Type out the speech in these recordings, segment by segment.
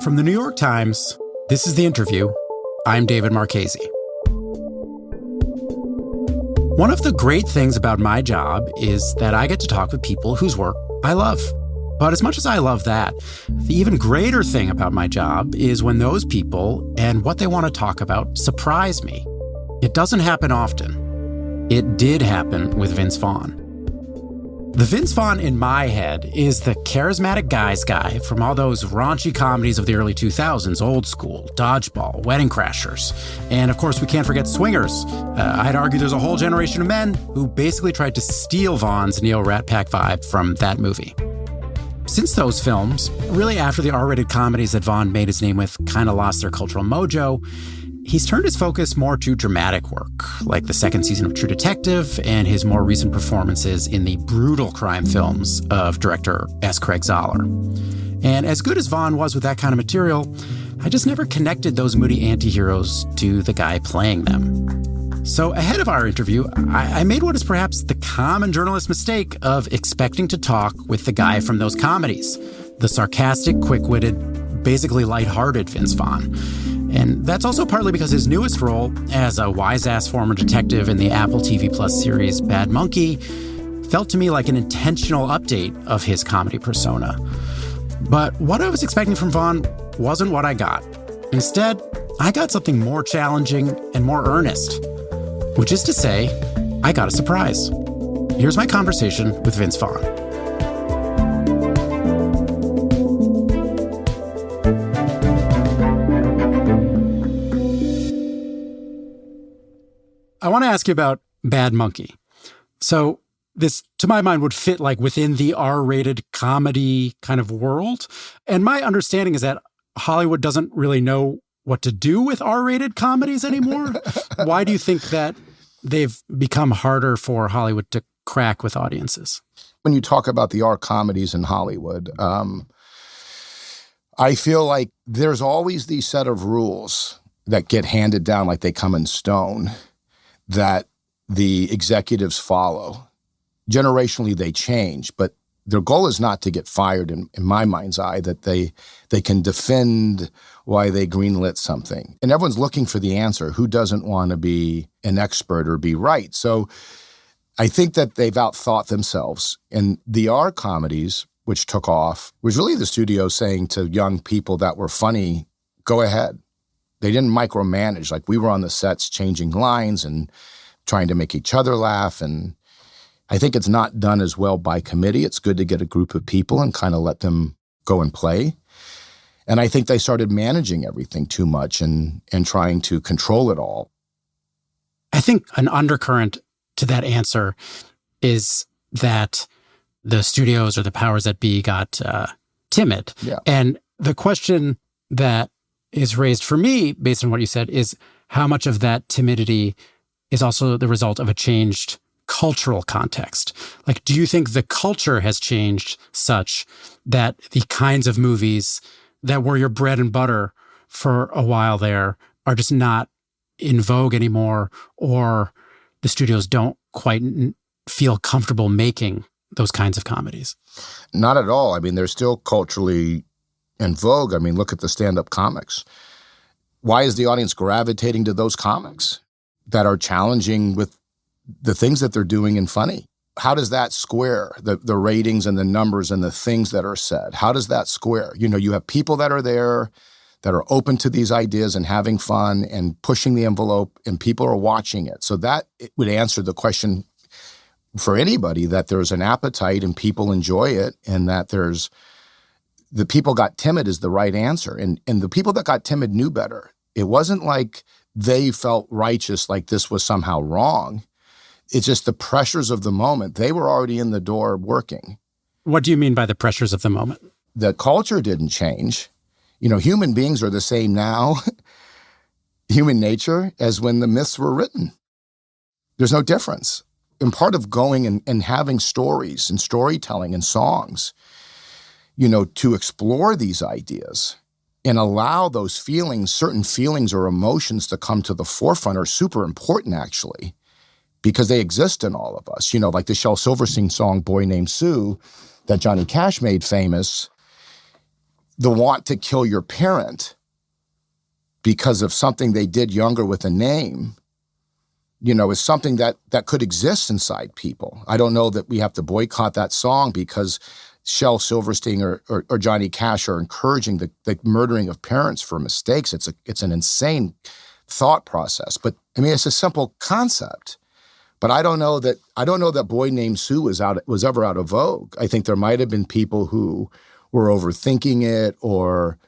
From the New York Times, this is The Interview. I'm David Marchese. One of the great things about my job is that I get to talk with people whose work I love. But as much as I love that, the even greater thing about my job is when those people and what they want to talk about surprise me. It doesn't happen often. It did happen with Vince Vaughn. The Vince Vaughn in my head is the charismatic guy's guy from all those raunchy comedies of the early 2000s, Old School, Dodgeball, Wedding Crashers, and of course we can't forget Swingers. I'd argue there's a whole generation of men who basically tried to steal Vaughn's neo-Rat Pack vibe from that movie. Since those films, really after the R-rated comedies that Vaughn made his name with kind of lost their cultural mojo, he's turned his focus more to dramatic work, like the second season of True Detective and his more recent performances in the brutal crime films of director S. Craig Zahler. And as good as Vaughn was with that kind of material, I just never connected those moody anti-heroes to the guy playing them. So ahead of our interview, I made what is perhaps the common journalist mistake of expecting to talk with the guy from those comedies, the sarcastic, quick-witted, basically lighthearted Vince Vaughn. And that's also partly because his newest role as a wise-ass former detective in the Apple TV Plus series Bad Monkey felt to me like an intentional update of his comedy persona. But what I was expecting from Vaughn wasn't what I got. Instead, I got something more challenging and more earnest. Which is to say, I got a surprise. Here's my conversation with Vince Vaughn. I want to ask you about Bad Monkey. So this, to my mind, would fit like within the R-rated comedy kind of world. And my understanding is that Hollywood doesn't really know what to do with R-rated comedies anymore. Why do you think that they've become harder for Hollywood to crack with audiences? When you talk about the R comedies in Hollywood, I feel like there's always these set of rules that get handed down like they come in stone that the executives follow. Generationally, they change, but their goal is not to get fired, in my mind's eye, that they can defend why they greenlit something. And everyone's looking for the answer. Who doesn't want to be an expert or be right? So I think that they've outthought themselves. And the R comedies, which took off, was really the studio saying to young people that were funny, go ahead. They didn't micromanage. Like, we were on the sets changing lines and trying to make each other laugh. And I think it's not done as well by committee. It's good to get a group of people and kind of let them go and play. And I think they started managing everything too much and trying to control it all. I think an undercurrent to that answer is that the studios or the powers that be got timid. Yeah. And the question that is raised for me, based on what you said, is how much of that timidity is also the result of a changed cultural context. Like, do you think the culture has changed such that the kinds of movies that were your bread and butter for a while there are just not in vogue anymore, or the studios don't quite feel comfortable making those kinds of comedies? Not at all. I mean, they're still culturally in vogue. I mean, look at the stand-up comics. Why is the audience gravitating to those comics that are challenging with the things that they're doing and funny? How does that square the ratings and the numbers and the things that are said? How does that square? You know, you have people that are there that are open to these ideas and having fun and pushing the envelope, and people are watching it. So that it would answer the question for anybody, that there's an appetite and people enjoy it, and that there's the people got timid is the right answer. And the people that got timid knew better. It wasn't like they felt righteous, like this was somehow wrong. It's just the pressures of the moment. They were already in the door working. What do you mean by the pressures of the moment? The culture didn't change. You know, human beings are the same now, human nature, as when the myths were written. There's no difference. And part of going and having stories and storytelling and songs, you know, to explore these ideas and allow those feelings, certain feelings or emotions to come to the forefront are super important, actually, because they exist in all of us. You know, like the Shel Silverstein song, Boy Named Sue, that Johnny Cash made famous. the want to kill your parent because of something they did younger with a name, is something that could exist inside people. I don't know that we have to boycott that song because Shel Silverstein or Johnny Cash are encouraging the murdering of parents for mistakes. It's an insane thought process. But I mean, it's a simple concept. But I don't know that Boy Named Sue was ever out of vogue. I think there might have been people who were overthinking it or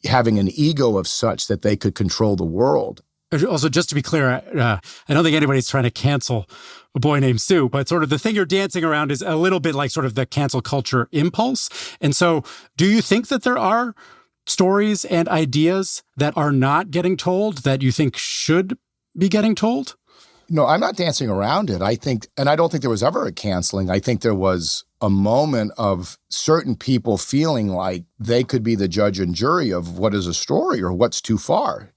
having an ego of such that they could control the world. Also, just to be clear, I don't think anybody's trying to cancel A Boy Named Sue, but sort of the thing you're dancing around is a little bit like sort of the cancel culture impulse. And so do you think that there are stories and ideas that are not getting told that you think should be getting told? No, I'm not dancing around it. I don't think there was ever a canceling. I think there was a moment of certain people feeling like they could be the judge and jury of what is a story or what's too far.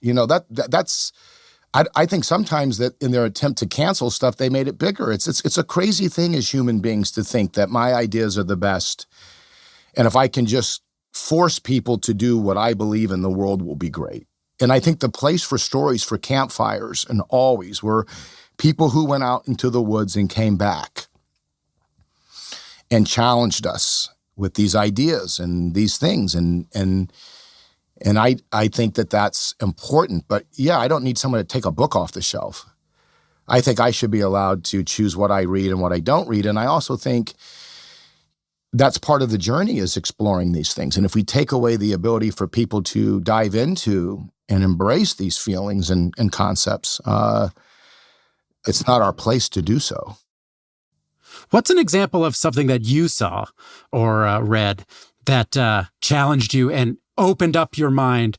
I think sometimes that in their attempt to cancel stuff, they made it bigger. It's a crazy thing as human beings to think that my ideas are the best. And if I can just force people to do what I believe in, the world will be great. And I think the place for stories, for campfires, and always were people who went out into the woods and came back and challenged us with these ideas and these things. And I think that that's important. But yeah, I don't need someone to take a book off the shelf. I think I should be allowed to choose what I read and what I don't read. And I also think that's part of the journey, is exploring these things. And if we take away the ability for people to dive into and embrace these feelings and concepts, it's not our place to do so. What's an example of something that you saw or read that challenged you and opened up your mind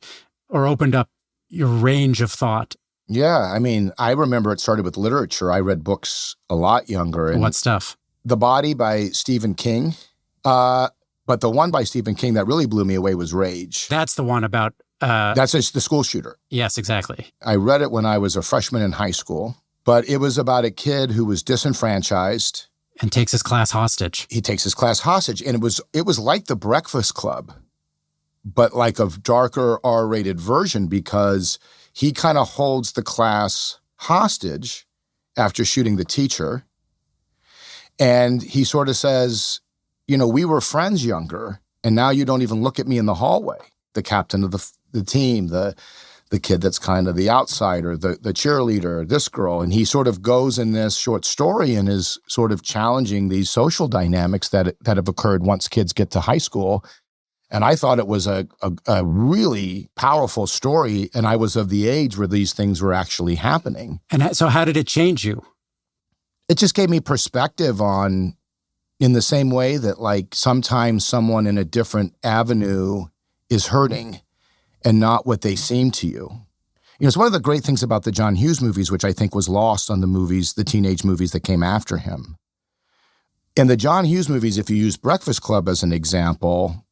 or opened up your range of thought? Yeah, I mean, I remember it started with literature. I read books a lot younger. What stuff? The Body by Stephen King. But the one by Stephen King that really blew me away was Rage. That's the one about... That's the school shooter. Yes, exactly. I read it when I was a freshman in high school, but it was about a kid who was disenfranchised. And takes his class hostage. He takes his class hostage. And it was like The Breakfast Club, but like a darker R-rated version, because he kind of holds the class hostage after shooting the teacher. And he sort of says, we were friends younger, and now you don't even look at me in the hallway. The captain of the team, the kid that's kind of the outsider, the cheerleader, this girl. And he sort of goes in this short story and is sort of challenging these social dynamics that have occurred once kids get to high school. And I thought it was a really powerful story, and I was of the age where these things were actually happening. And so how did it change you? It just gave me perspective on, in the same way that like sometimes someone in a different avenue is hurting and not what they seem to you. It's one of the great things about the John Hughes movies, which I think was lost on the teenage movies that came after him. In the John Hughes movies, if you use Breakfast Club as an example,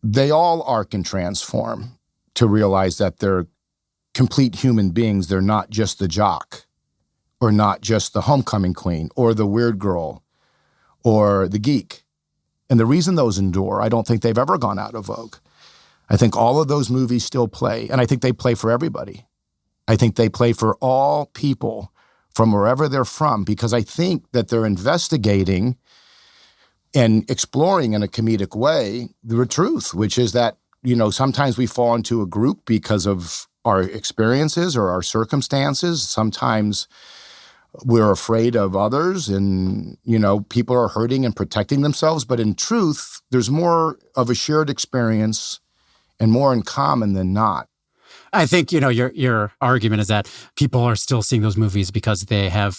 they all arc and transform to realize that they're complete human beings. They're not just the jock, or not just the homecoming queen, or the weird girl, or the geek. And the reason those endure, I don't think they've ever gone out of vogue. I think all of those movies still play, and I think they play for everybody. I think they play for all people from wherever they're from, because I think that they're investigating and exploring in a comedic way the truth, which is that, sometimes we fall into a group because of our experiences or our circumstances. Sometimes we're afraid of others and, people are hurting and protecting themselves. But in truth, there's more of a shared experience and more in common than not. I think, your argument is that people are still seeing those movies because they have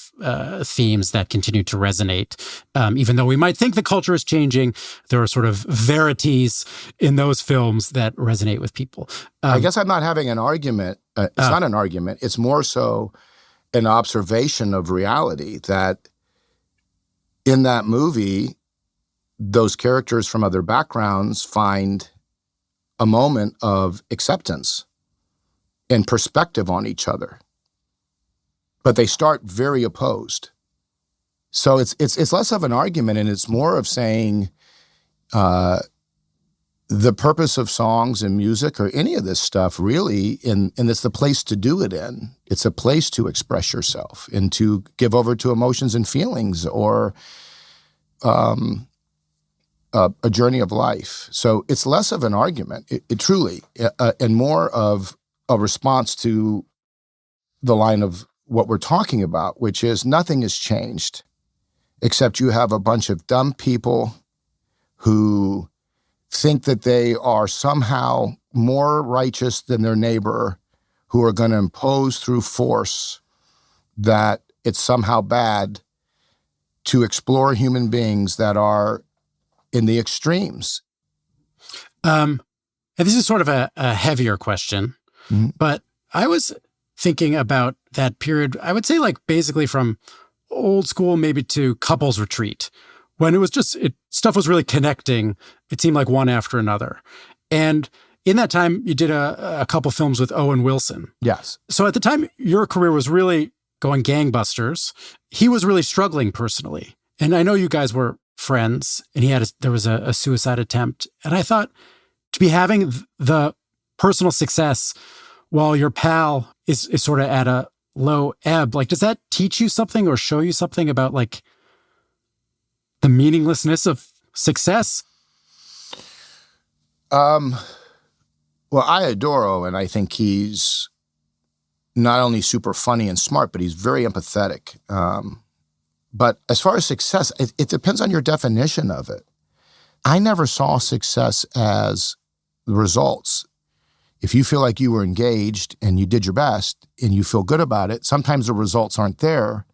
themes that continue to resonate. Even though we might think the culture is changing, there are sort of verities in those films that resonate with people. I guess I'm not having an argument. It's not an argument. It's more so an observation of reality, that in that movie, those characters from other backgrounds find a moment of acceptance and perspective on each other, but they start very opposed. So it's less of an argument, and it's more of saying the purpose of songs and music or any of this stuff really, and it's the place to do it in. It's a place to express yourself and to give over to emotions and feelings or a journey of life. So it's less of an argument, it truly, and more of a response to the line of what we're talking about, which is nothing has changed except you have a bunch of dumb people who think that they are somehow more righteous than their neighbor, who are going to impose through force that it's somehow bad to explore human beings that are in the extremes. And this is sort of a heavier question, but I was thinking about that period, I would say like basically from old school maybe to couples retreat, when it was just, stuff was really connecting. It seemed like one after another. And in that time, you did a couple films with Owen Wilson. Yes. So at the time, your career was really going gangbusters. He was really struggling personally. And I know you guys were friends, and there was a suicide attempt. And I thought, to be having the personal success while your pal is sort of at a low ebb, like, does that teach you something or show you something about like the meaninglessness of success? Well, I adore Owen. I think he's not only super funny and smart, but he's very empathetic. But as far as success, it depends on your definition of it. I never saw success as the results. If you feel like you were engaged and you did your best and you feel good about it, sometimes the results aren't there,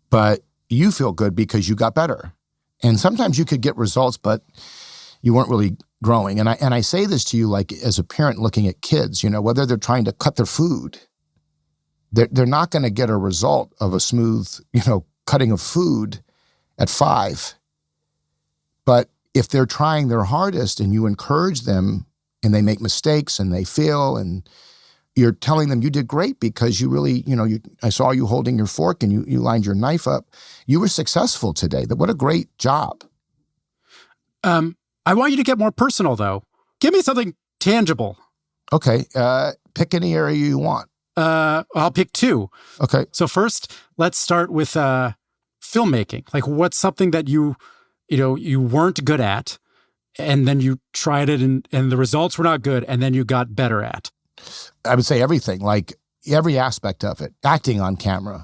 but you feel good because you got better. And sometimes you could get results, but you weren't really growing. And I say this to you like as a parent looking at kids, whether they're trying to cut their food, they're not going to get a result of a smooth, cutting of food at 5. But if they're trying their hardest and you encourage them and they make mistakes and they fail and you're telling them you did great because you really, I saw you holding your fork and you lined your knife up. You were successful today. What a great job. I want you to get more personal, though. Give me something tangible. Okay. Pick any area you want. I'll pick 2. Okay. So first, let's start with filmmaking. Like, what's something that you weren't good at, and then you tried it and the results were not good, and then you got better at? I would say everything, like every aspect of it. Acting on camera,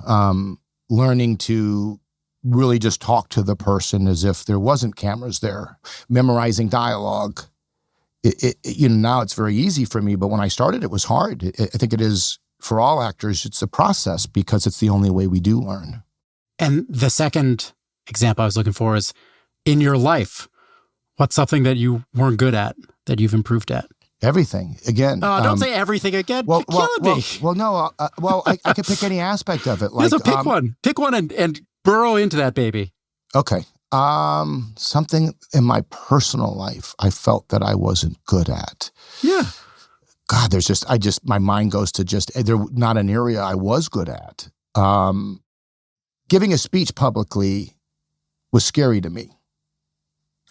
learning to really just talk to the person as if there wasn't cameras there, memorizing dialogue. Now it's very easy for me, but when I started, it was hard. I think it is for all actors. It's a process because it's the only way we do learn. And the second example I was looking for is in your life. What's something that you weren't good at that you've improved at? Everything. Again. Don't say everything again. Well, You're killing me. Well, no. I could pick any aspect of it. Like, so pick one. Pick one and burrow into that baby. Okay. Something in my personal life I felt that I wasn't good at. Yeah. God, my mind goes to they're not an area I was good at. Giving a speech publicly was scary to me.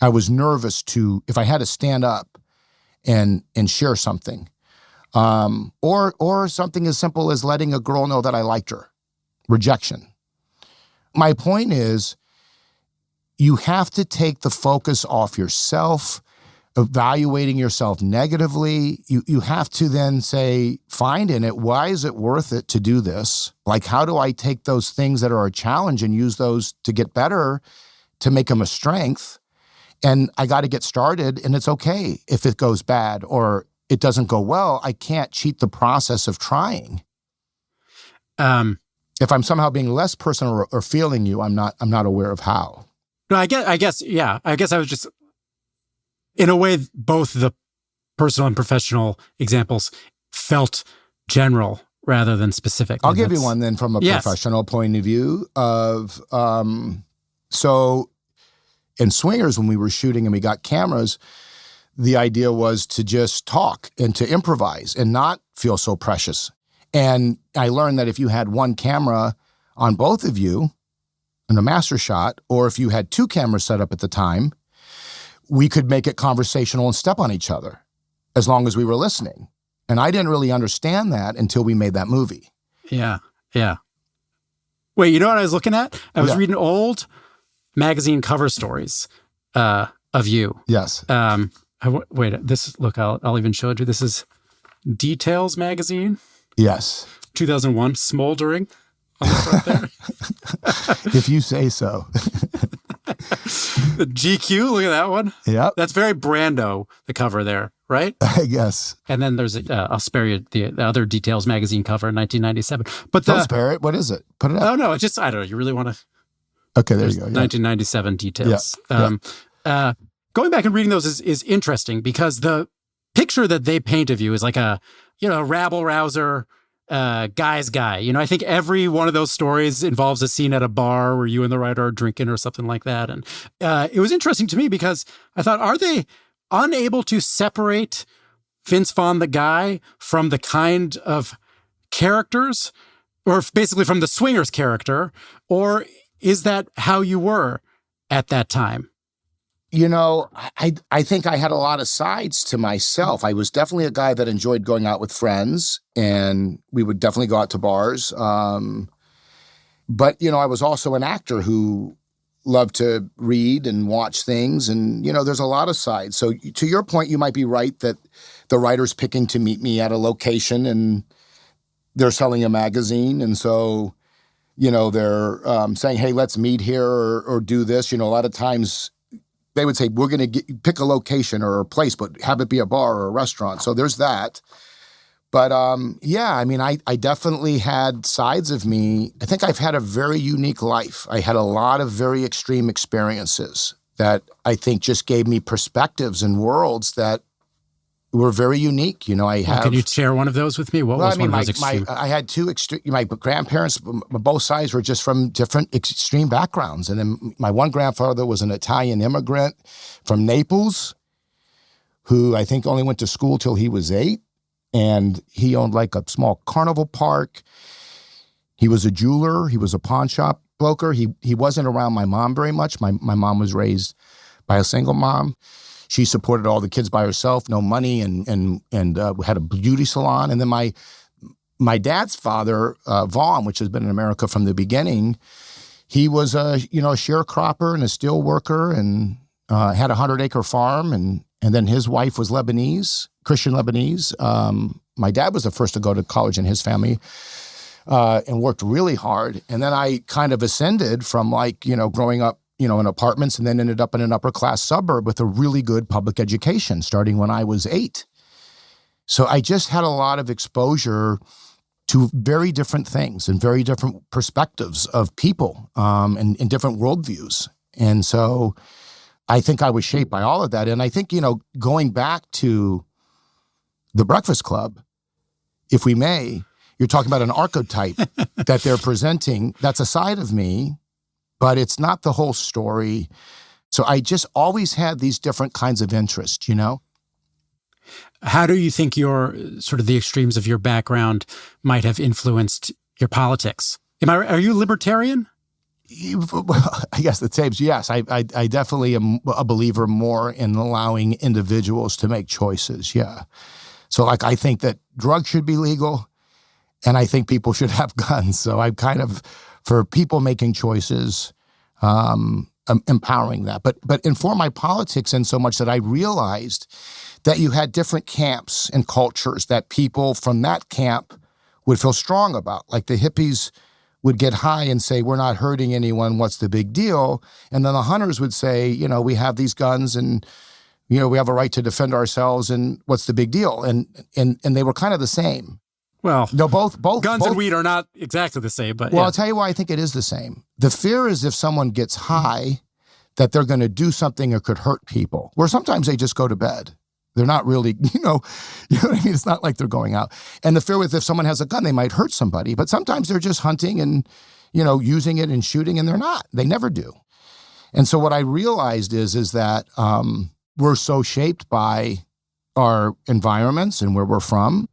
I was nervous if I had to stand up and share something. Or something as simple as letting a girl know that I liked her. Rejection. My point is, you have to take the focus off yourself, evaluating yourself negatively. You have to then say, find in it, why is it worth it to do this? Like, how do I take those things that are a challenge and use those to get better, to make them a strength? And I got to get started, and it's okay if it goes bad or it doesn't go well. I can't cheat the process of trying. If I'm somehow being less personal or feeling you, I'm not aware of how. No, I guess, yeah. I guess I was just, in a way, both the personal and professional examples felt general rather than specific. I'll give you one then from a professional point of view of, so in Swingers, when we were shooting and we got cameras, the idea was to just talk and to improvise and not feel so precious. And I learned that if you had one camera on both of you in a master shot, or if you had 2 cameras set up at the time, we could make it conversational and step on each other as long as we were listening. And I didn't really understand that until we made that movie. Yeah. Wait, you know what I was looking at? I was reading old magazine cover stories of you. Yes. I'll even show it to you. This is Details magazine. Yes. 2001, Smoldering on the front there. If you say so. The GQ, look at that one. Yep. That's very Brando, the cover there, right? I guess. And then there's, I'll spare you the other Details magazine cover in 1997. But Don't spare it. What is it? Put it up. Oh, no, it's just, I don't know. You really want to? Okay, there you go. 1997 Details. Yeah. Going back and reading those is interesting because the picture that they paint of you is like a rabble-rouser, guy's guy. I think every one of those stories involves a scene at a bar where you and the writer are drinking or something like that. And it was interesting to me because I thought, are they unable to separate Vince Vaughn, the guy, from the kind of characters, or basically from the swingers character, or is that how you were at that time? I think I had a lot of sides to myself. I was definitely a guy that enjoyed going out with friends, and we would definitely go out to bars. But I was also an actor who loved to read and watch things, and, there's a lot of sides. So to your point, you might be right that the writer's picking to meet me at a location, and they're selling a magazine, and so, they're saying, hey, let's meet here or do this. A lot of times they would say, we're going to pick a location or a place, but have it be a bar or a restaurant. So there's that. But I definitely had sides of me. I think I've had a very unique life. I had a lot of very extreme experiences that I think just gave me perspectives and worlds that were very unique. Can you share one of those with me? What was one of those extreme? I had two extreme. My grandparents, both sides, were just from different extreme backgrounds. And then my one grandfather was an Italian immigrant from Naples, who I think only went to school till he was 8, and he owned like a small carnival park. He was a jeweler. He was a pawn shop broker. He wasn't around my mom very much. My mom was raised by a single mom. She supported all the kids by herself, no money, and had a beauty salon. And then my dad's father, Vaughn, which has been in America from the beginning, he was a sharecropper and a steel worker, and had a 100-acre farm. And then his wife was Lebanese, Christian Lebanese. My dad was the first to go to college in his family, and worked really hard. And then I kind of ascended from growing up, in apartments, and then ended up in an upper-class suburb with a really good public education starting when I was 8. So I just had a lot of exposure to very different things and very different perspectives of people, and different worldviews. And so I think I was shaped by all of that. And I think, going back to The Breakfast Club, if we may, you're talking about an archetype that they're presenting. That's a side of me, but it's not the whole story. So I just always had these different kinds of interests, How do you think your sort of the extremes of your background might have influenced your politics? Are you libertarian? Well, I guess the same. Yes, I definitely am a believer more in allowing individuals to make choices. Yeah. So I think that drugs should be legal, and I think people should have guns. So I'm kind of for people making choices, empowering that. But inform my politics in so much that I realized that you had different camps and cultures that people from that camp would feel strong about. Like the hippies would get high and say, we're not hurting anyone, what's the big deal? And then the hunters would say, we have these guns and, we have a right to defend ourselves, and what's the big deal? And they were kind of the same. Well, no, both guns and weed are not exactly the same, but Well, I'll tell you why I think it is the same. The fear is if someone gets high, that they're going to do something or could hurt people, where sometimes they just go to bed. They're not really, you know what I mean? It's not like they're going out. And the fear with if someone has a gun, they might hurt somebody, but sometimes they're just hunting and, using it and shooting, and they're not. They never do. And so what I realized is that we're so shaped by our environments and where we're from.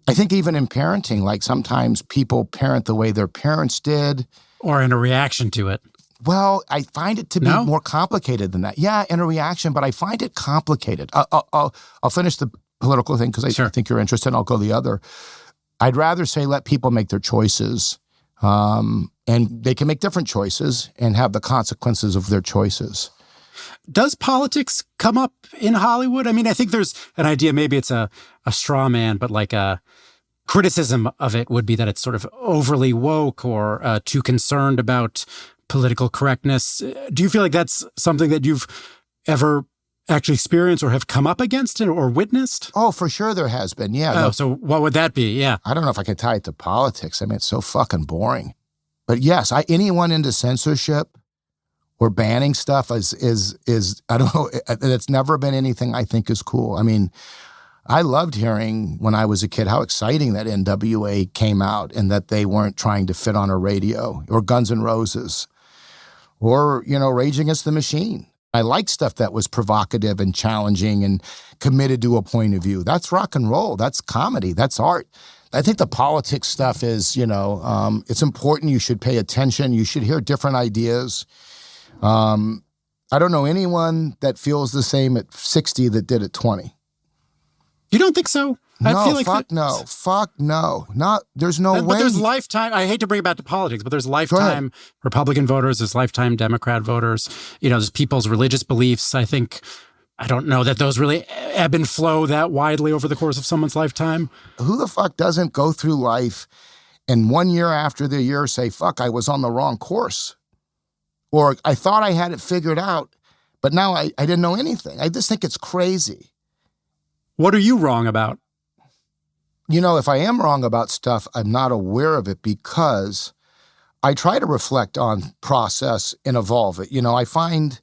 I think even in parenting, like sometimes people parent the way their parents did. Or in a reaction to it. Well, I find it to be more complicated than that. Yeah, in a reaction, but I find it complicated. I'll finish the political thing because I think you're interested, and I'll go the other. I'd rather say let people make their choices, and they can make different choices and have the consequences of their choices. Does politics come up in Hollywood? I mean, I think there's an idea, maybe it's a straw man, but like a criticism of it would be that it's sort of overly woke or too concerned about political correctness. Do you feel like that's something that you've ever actually experienced or have come up against it or witnessed? Oh, for sure there has been, yeah. Oh, so what would that be? Yeah. I don't know if I can tie it to politics. I mean, it's so fucking boring. But yes, anyone into censorship or banning stuff is I don't know, it's never been anything I think is cool. I mean, I loved hearing when I was a kid how exciting that NWA came out and that they weren't trying to fit on a radio, or Guns N' Roses, or, Rage Against the Machine. I liked stuff that was provocative and challenging and committed to a point of view. That's rock and roll. That's comedy. That's art. I think the politics stuff is, it's important. You should pay attention. You should hear different ideas. I don't know anyone that feels the same at 60 that did at 20. You don't think so? No, I feel like fuck no. There's no way. But there's lifetime, I hate to bring it back to politics, but there's lifetime Republican voters, there's lifetime Democrat voters. There's people's religious beliefs. I don't know that those really ebb and flow that widely over the course of someone's lifetime. Who the fuck doesn't go through life and 1 year after the year say, fuck, I was on the wrong course? Or I thought I had it figured out, but now I didn't know anything. I just think it's crazy. What are you wrong about? If I am wrong about stuff, I'm not aware of it because I try to reflect on process and evolve it. I find,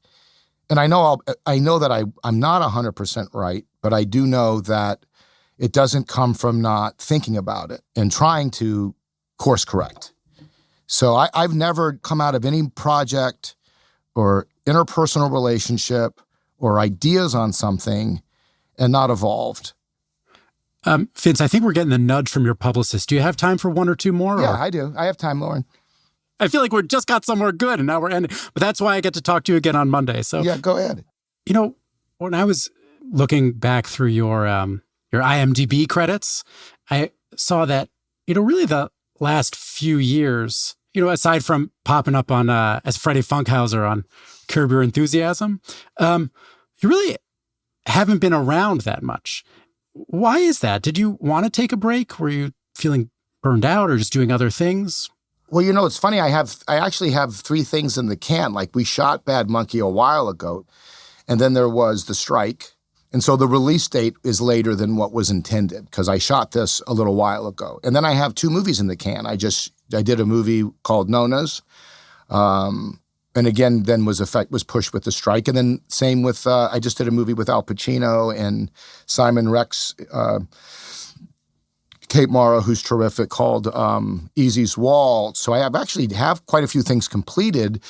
and I know that I'm not 100% right, but I do know that it doesn't come from not thinking about it and trying to course correct. So I've never come out of any project or interpersonal relationship or ideas on something and not evolved. Vince, I think we're getting the nudge from your publicist. Do you have time for one or two more? Yeah, I do. I have time, Lauren. I feel like we just got somewhere good and now we're ending. But that's why I get to talk to you again on Monday. So yeah, go ahead. When I was looking back through your IMDb credits, I saw that, really the last few years, aside from popping up on as Freddie Funkhauser on Curb Your Enthusiasm, you really haven't been around that much. Why is that? Did you want to take a break? Were you feeling burned out or just doing other things? Well, it's funny. I actually have 3 things in the can. Like, we shot Bad Monkey a while ago, and then there was the strike. And so the release date is later than what was intended because I shot this a little while ago. And then I have 2 movies in the can. I did a movie called Nona's. And again, then was pushed with the strike. And then same with, I just did a movie with Al Pacino and Simon Rex, Kate Mara, who's terrific, called Easy's Wall. So I have quite a few things completed,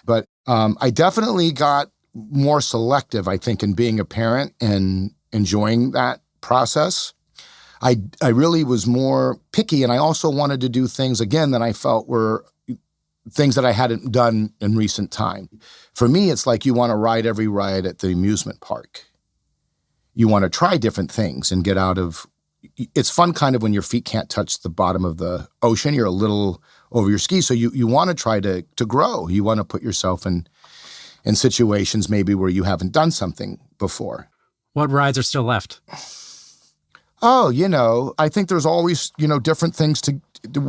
but I definitely got more selective, I think, in being a parent and enjoying that process. I really was more picky, and I also wanted to do things, again, that I felt were things that I hadn't done in recent time. For me, it's like you want to ride every ride at the amusement park. You want to try different things and get out of... It's fun kind of when your feet can't touch the bottom of the ocean. You're a little over your skis, so you want to try to grow. You want to put yourself in situations maybe where you haven't done something before. What rides are still left? Oh, I think there's always, different things to,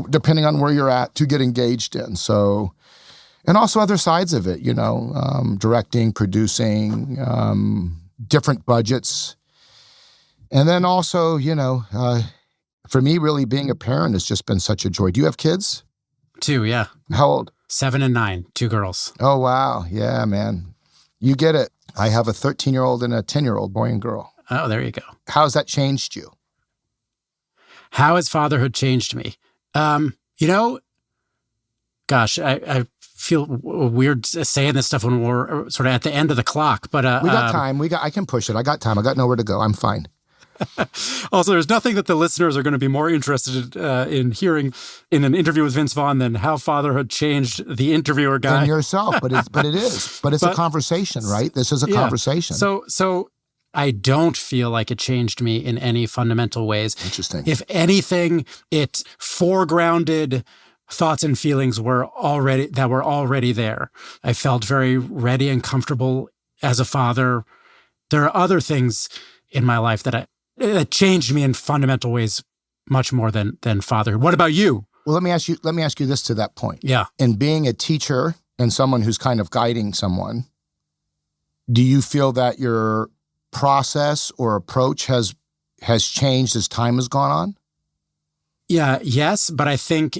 depending on where you're at, to get engaged in. So, and also other sides of it, directing, producing, different budgets. And then also, for me, really being a parent has just been such a joy. Do you have kids? 2, yeah. How old? 7 and 9, 2 girls. Oh, wow. Yeah, man. You get it. I have a 13-year-old and a 10-year-old boy and girl. Oh, there you go. How's that changed you? How has fatherhood changed me? Gosh, I feel weird saying this stuff when we're sort of at the end of the clock, but... we got time. I can push it. I got time. I got nowhere to go. I'm fine. Also, there's nothing that the listeners are going to be more interested in hearing in an interview with Vince Vaughn than how fatherhood changed the interviewer guy. And yourself, but it's a conversation, right? This is a conversation. So I don't feel like it changed me in any fundamental ways. Interesting. If anything, it foregrounded thoughts and feelings were already there. I felt very ready and comfortable as a father. There are other things in my life that changed me in fundamental ways much more than fatherhood. What about you? Well, let me ask you this to that point. Yeah. In being a teacher and someone who's kind of guiding someone, do you feel that your process or approach has changed as time has gone on? Yeah, yes, but I think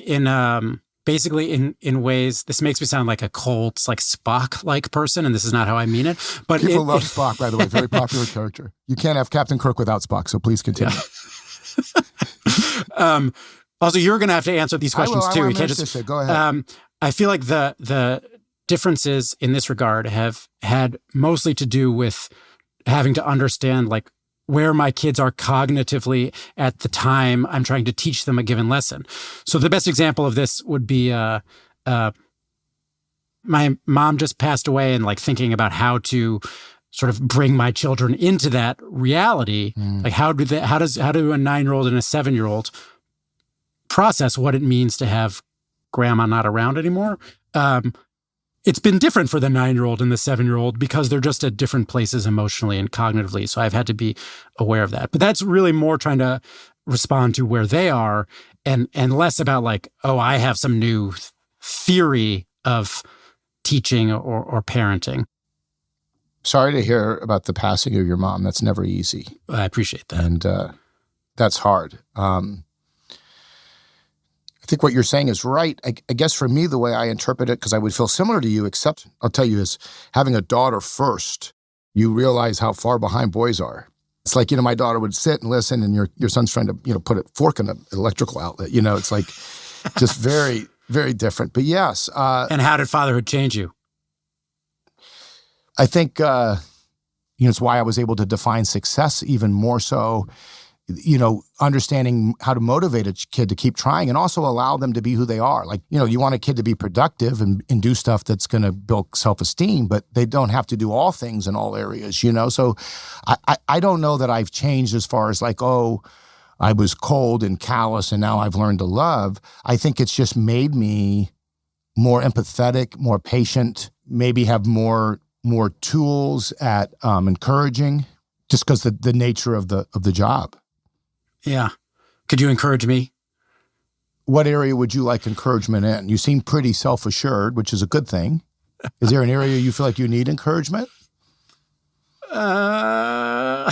basically in ways, this makes me sound like a cold, like Spock-like person, and this is not how I mean it. But people love Spock, by the way, very popular character. You can't have Captain Kirk without Spock, so please continue. Yeah. Also, you're going to have to answer these questions too. You can't just go ahead. I feel like the differences in this regard have had mostly to do with having to understand like where my kids are cognitively at the time I'm trying to teach them a given lesson. So the best example of this would be my mom just passed away, and like thinking about how to sort of bring my children into that reality. Like how do a 9-year-old and a 7-year-old process what it means to have grandma not around anymore? It's been different for the 9-year-old and the 7-year-old because they're just at different places emotionally and cognitively. So I've had to be aware of that. But that's really more trying to respond to where they are and less about like, oh, I have some new theory of teaching or parenting. Sorry to hear about the passing of your mom. That's never easy. I appreciate that. And that's hard. I think what you're saying is right. I guess for me, the way I interpret it, because I would feel similar to you, except I'll tell you is having a daughter first, you realize how far behind boys are. It's like, my daughter would sit and listen, and your son's trying to, put a fork in an electrical outlet. It's like just very, very different. But yes. And how did fatherhood change you? I think, it's why I was able to define success even more so. Understanding how to motivate a kid to keep trying and also allow them to be who they are. Like, you want a kid to be productive and do stuff that's going to build self-esteem, but they don't have to do all things in all areas, So I don't know that I've changed as far as like, oh, I was cold and callous and now I've learned to love. I think it's just made me more empathetic, more patient, maybe have more tools at encouraging just because the nature of the job. Yeah. Could you encourage me? What area would you like encouragement in? You seem pretty self-assured, which is a good thing. Is there an area you feel like you need encouragement? I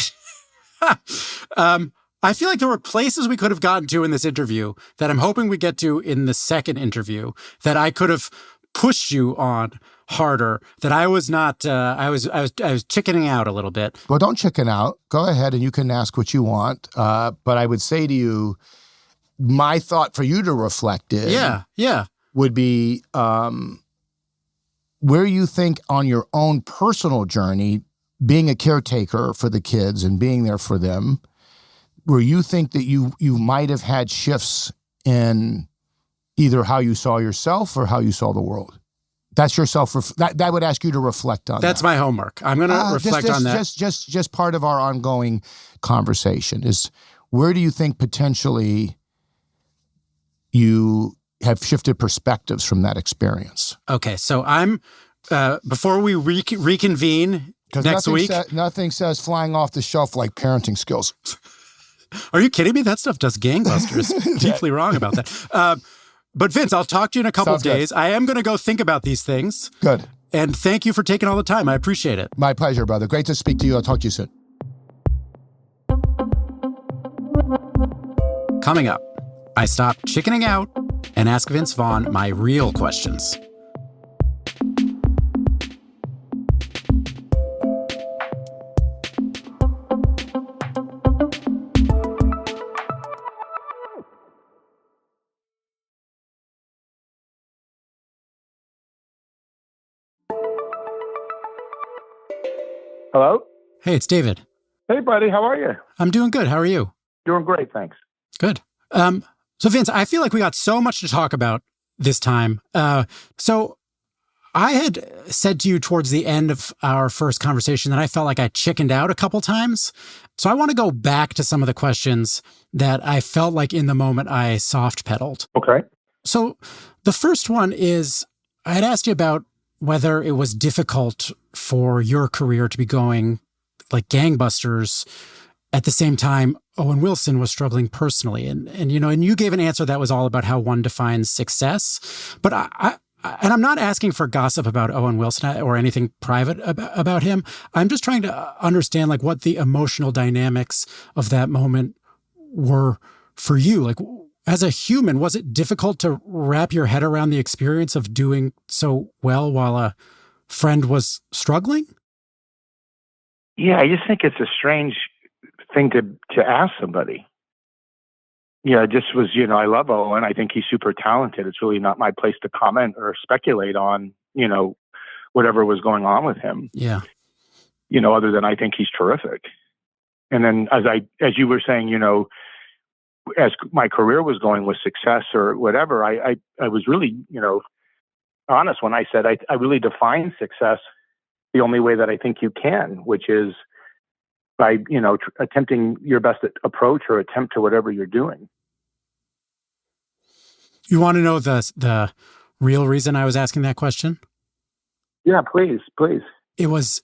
feel like there were places we could have gotten to in this interview that I'm hoping we get to in the second interview that I could have pushed you on harder, that I was not, I was chickening out a little bit. Well, don't chicken out. Go ahead and you can ask what you want. But I would say to you, my thought for you to reflect in would be where you think on your own personal journey, being a caretaker for the kids and being there for them, where you think that you might have had shifts in either how you saw yourself or how you saw the world. That's yourself. That would ask you to reflect on. That's my homework. I'm going to reflect on that. Just part of our ongoing conversation is where do you think potentially you have shifted perspectives from that experience? Okay, so I'm before we reconvene next week. Nothing says flying off the shelf like parenting skills. Are you kidding me? That stuff does gangbusters. Deeply wrong about that. But Vince, I'll talk to you in a couple of days. Good. I am going to go think about these things. Good. And thank you for taking all the time. I appreciate it. My pleasure, brother. Great to speak to you. I'll talk to you soon. Coming up, I stop chickening out and ask Vince Vaughn my real questions. Hello? Hey, it's David. Hey, buddy, how are you? I'm doing good. How are you? Doing great, thanks. Good. So Vince, I feel like we got so much to talk about this time. So I had said to you towards the end of our first conversation that I felt like I chickened out a couple times. So I want to go back to some of the questions that I felt like in the moment I soft pedaled. Okay. So the first one is, I had asked you about whether it was difficult for your career to be going like gangbusters at the same time Owen Wilson was struggling personally. And you gave an answer that was all about how one defines success. But and I'm not asking for gossip about Owen Wilson or anything private about him. I'm just trying to understand like what the emotional dynamics of that moment were for you. Like, as a human, was it difficult to wrap your head around the experience of doing so well while a friend was struggling? Yeah, I just think it's a strange thing to ask somebody. Yeah, it just was, I love Owen. I think he's super talented. It's really not my place to comment or speculate on, whatever was going on with him. Yeah. Other than I think he's terrific. And then as you were saying, as my career was going with success or whatever, I was really, honest when I said I really define success the only way that I think you can, which is by, attempting your best approach or attempt to whatever you're doing. You want to know the real reason I was asking that question? Yeah, please. It was,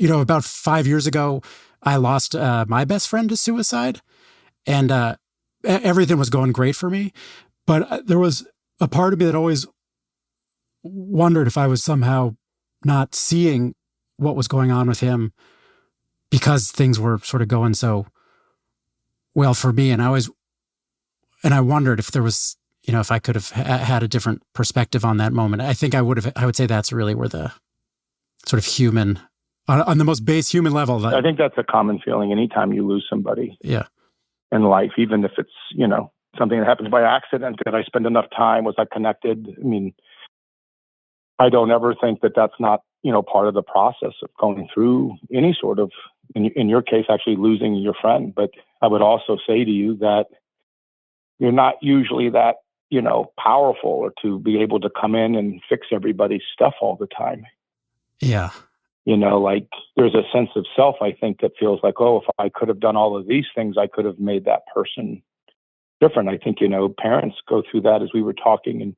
about 5 years ago, I lost my best friend to suicide, and everything was going great for me. But there was a part of me that always wondered if I was somehow not seeing what was going on with him because things were sort of going so well for me. And I wondered if there was, if I could have had a different perspective on that moment. I think I would say that's really where the sort of human, on the most base human level. I think that's a common feeling anytime you lose somebody. Yeah. In life, even if it's, something that happens by accident. Did I spend enough time? Was I connected? I mean, I don't ever think that that's not, part of the process of going through any sort of, in your case, actually losing your friend. But I would also say to you that you're not usually that, powerful or to be able to come in and fix everybody's stuff all the time. Yeah. Like there's a sense of self, I think, that feels like, oh, if I could have done all of these things, I could have made that person different. I think, parents go through that as we were talking, and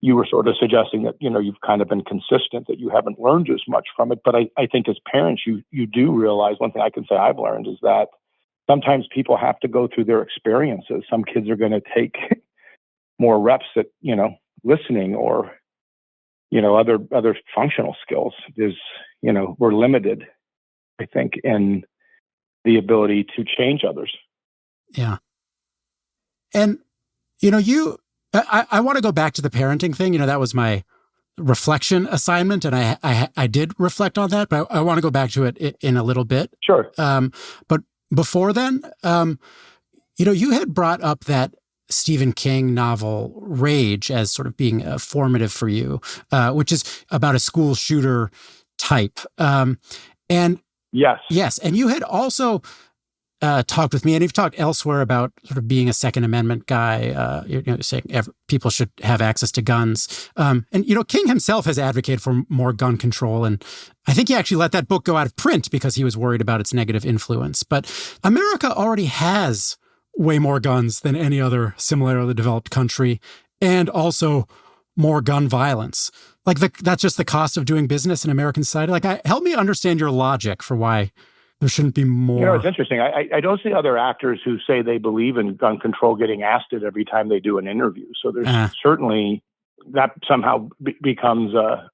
you were sort of suggesting that, you've kind of been consistent, that you haven't learned as much from it. But I think as parents, you do realize, one thing I can say I've learned is that sometimes people have to go through their experiences. Some kids are going to take more reps at, listening or, other functional skills. We're limited, I think, in the ability to change others. Yeah. And, I want to go back to the parenting thing. That was my reflection assignment, and I did reflect on that, but I want to go back to it in a little bit. Sure. But before then, you had brought up that Stephen King novel Rage as sort of being formative for you, which is about a school shooter type. And yes. And you had also talked with me, and you've talked elsewhere about sort of being a Second Amendment guy, saying people should have access to guns. And, King himself has advocated for more gun control. And I think he actually let that book go out of print because he was worried about its negative influence. But America already has way more guns than any other similarly developed country, and also more gun violence. Like that's just the cost of doing business in American society. Like, help me understand your logic for why there shouldn't be more. It's interesting. I don't see other actors who say they believe in gun control getting asked it every time they do an interview. So there's certainly that somehow becomes a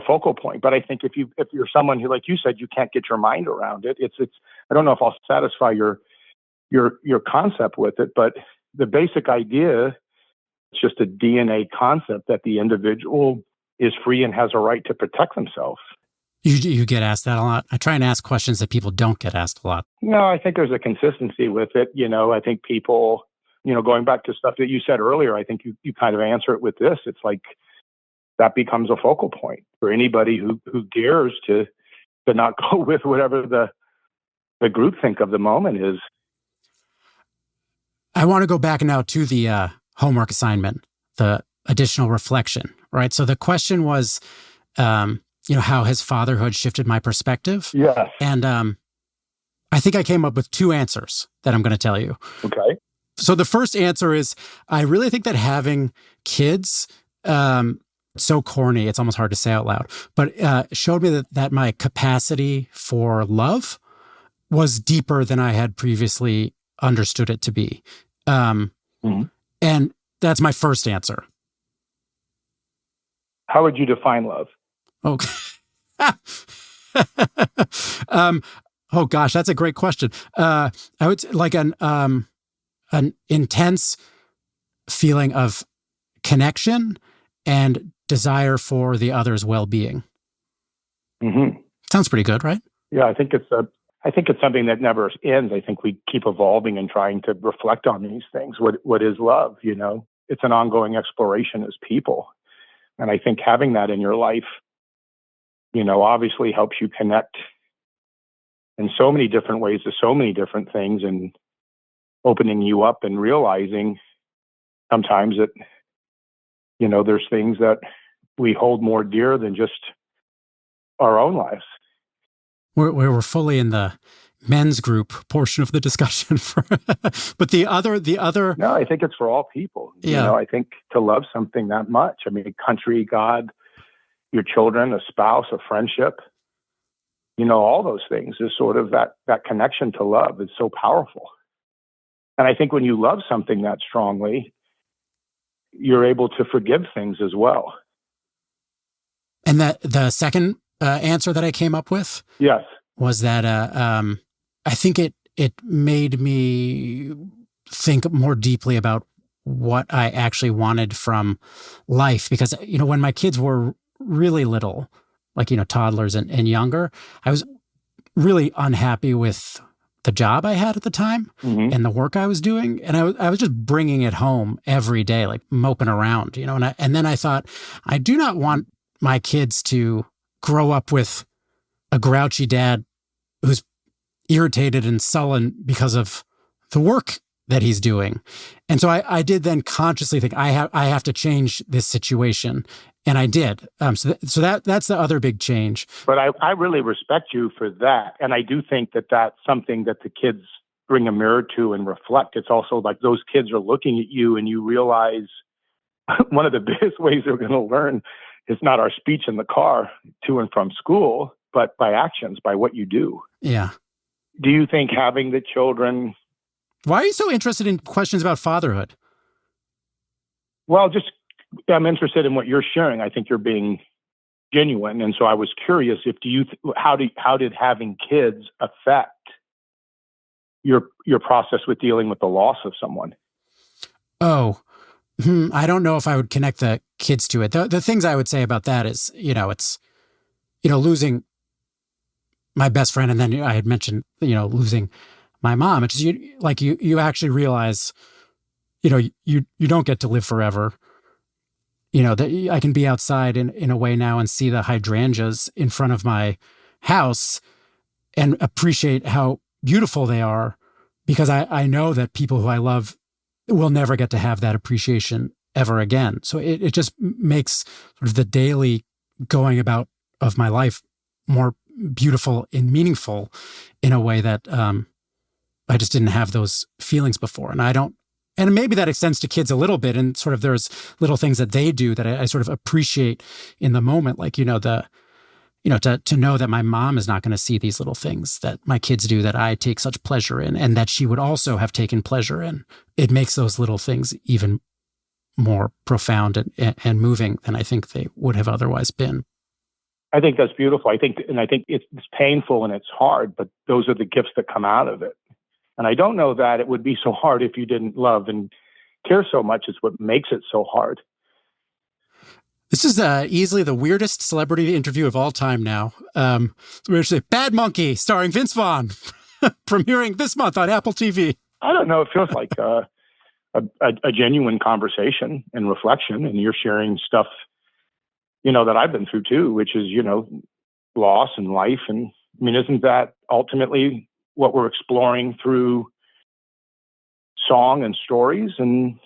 focal point. But I think if you're someone who, like you said, you can't get your mind around it, it's I don't know if I'll satisfy your concept with it, but the basic idea, it's just a DNA concept that the individual is free and has a right to protect themselves. You get asked that a lot. I try and ask questions that people don't get asked a lot. No, I think there's a consistency with it. I think people, going back to stuff that you said earlier, I think you kind of answer it with this. It's like that becomes a focal point for anybody who dares to not go with whatever the the groupthink of the moment is. I want to go back now to the homework assignment, the additional reflection, right? So the question was, how has fatherhood shifted my perspective? Yes. And I think I came up with two answers that I'm going to tell you. Okay. So the first answer is, I really think that having kids, so corny, it's almost hard to say out loud, but showed me that my capacity for love was deeper than I had previously understood it to be. And that's my first answer. How would you define love? Okay. Oh gosh, that's a great question. I would like an intense feeling of connection and desire for the other's well-being. Mm-hmm. Sounds pretty good, right? Yeah, I think it's something that never ends. I think we keep evolving and trying to reflect on these things. What is love? It's an ongoing exploration as people, and I think having that in your life, obviously helps you connect in so many different ways to so many different things, and opening you up and realizing sometimes that, there's things that we hold more dear than just our own lives. We're fully in the men's group portion of the discussion, but the other. No, I think it's for all people. Yeah. I think to love something that much. I mean, a country, God, your children, a spouse, a friendship, all those things is sort of that connection to love is so powerful. And I think when you love something that strongly, you're able to forgive things as well. And that the second answer that I came up with, yes, was that I think it made me think more deeply about what I actually wanted from life. Because, when my kids were really little, like, toddlers and younger, I was really unhappy with the job I had at the time and the work I was doing. And I was just bringing it home every day, like moping around, and then I thought, I do not want my kids to grow up with a grouchy dad who's irritated and sullen because of the work that he's doing. And so I did then consciously think I have to change this situation. And I did. So that's the other big change. But I really respect you for that. And I do think that that's something that the kids bring a mirror to and reflect. It's also like those kids are looking at you and you realize one of the biggest ways they're going to learn is not our speech in the car to and from school, but by actions, by what you do. Yeah. Do you think having the children... Why are you so interested in questions about fatherhood? Well, I'm interested in what you're sharing. I think you're being genuine. And so I was curious how did having kids affect your process with dealing with the loss of someone? Oh, I don't know if I would connect the kids to it. The things I would say about that is, it's, losing my best friend. And then I had mentioned, losing my mom. It's just, you actually realize, you don't get to live forever. That I can be outside in a way now and see the hydrangeas in front of my house and appreciate how beautiful they are, because I know that people who I love will never get to have that appreciation ever again. So it just makes sort of the daily going about of my life more beautiful and meaningful in a way that I just didn't have those feelings before. And maybe that extends to kids a little bit, and sort of there's little things that they do that I sort of appreciate in the moment, like, to know that my mom is not going to see these little things that my kids do that I take such pleasure in, and that she would also have taken pleasure in. It makes those little things even more profound and moving than I think they would have otherwise been. I think that's beautiful. I think it's painful and it's hard, but those are the gifts that come out of it. And I don't know that it would be so hard if you didn't love and care so much. It's what makes it so hard. This is easily the weirdest celebrity interview of all time now. So we're going to say Bad Monkey, starring Vince Vaughn, premiering this month on Apple TV. I don't know. It feels like a genuine conversation and reflection, and you're sharing stuff, that I've been through too, which is, loss and life. And I mean, isn't that ultimately what we're exploring through song and stories. And,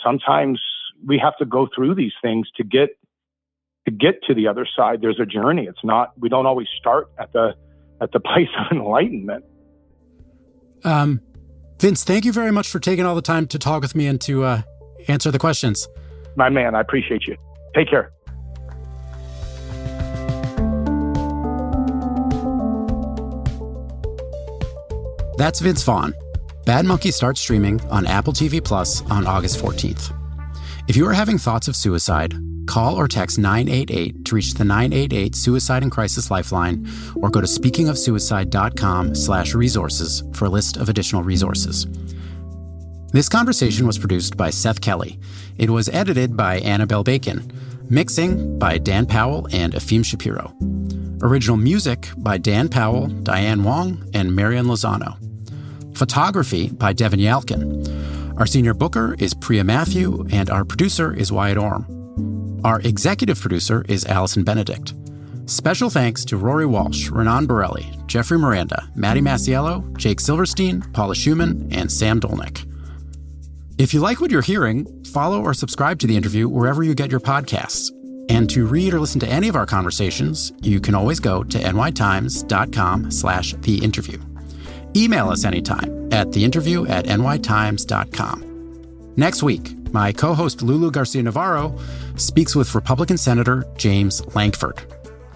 sometimes we have to go through these things to get to the other side. There's a journey. We don't always start at the place of enlightenment. Vince, thank you very much for taking all the time to talk with me and to answer the questions. My man, I appreciate you. Take care. That's Vince Vaughn. Bad Monkey starts streaming on Apple TV Plus on August 14th. If you are having thoughts of suicide, call or text 988 to reach the 988 Suicide and Crisis Lifeline, or go to speakingofsuicide.com/resources for a list of additional resources. This conversation was produced by Seth Kelly. It was edited by Annabelle Bacon. Mixing by Dan Powell and Efim Shapiro. Original music by Dan Powell, Diane Wong, and Marian Lozano. Photography by Devin Yalkin. Our senior booker is Priya Matthew, and our producer is Wyatt Orm. Our executive producer is Allison Benedict. Special thanks to Rory Walsh, Renan Borelli, Jeffrey Miranda, Maddie Masiello, Jake Silverstein, Paula Schumann, and Sam Dolnick. If you like what you're hearing, follow or subscribe to The Interview wherever you get your podcasts. And to read or listen to any of our conversations, you can always go to nytimes.com/theinterview. Email us anytime at theinterview@nytimes.com. Next week, my co-host Lulu Garcia-Navarro speaks with Republican Senator James Lankford.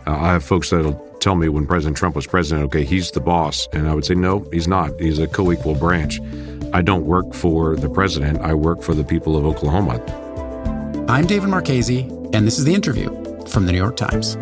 I have folks that'll tell me when President Trump was president, okay, he's the boss. And I would say, no, he's not. He's a co-equal branch. I don't work for the president. I work for the people of Oklahoma. I'm David Marchese, and this is The Interview from The New York Times.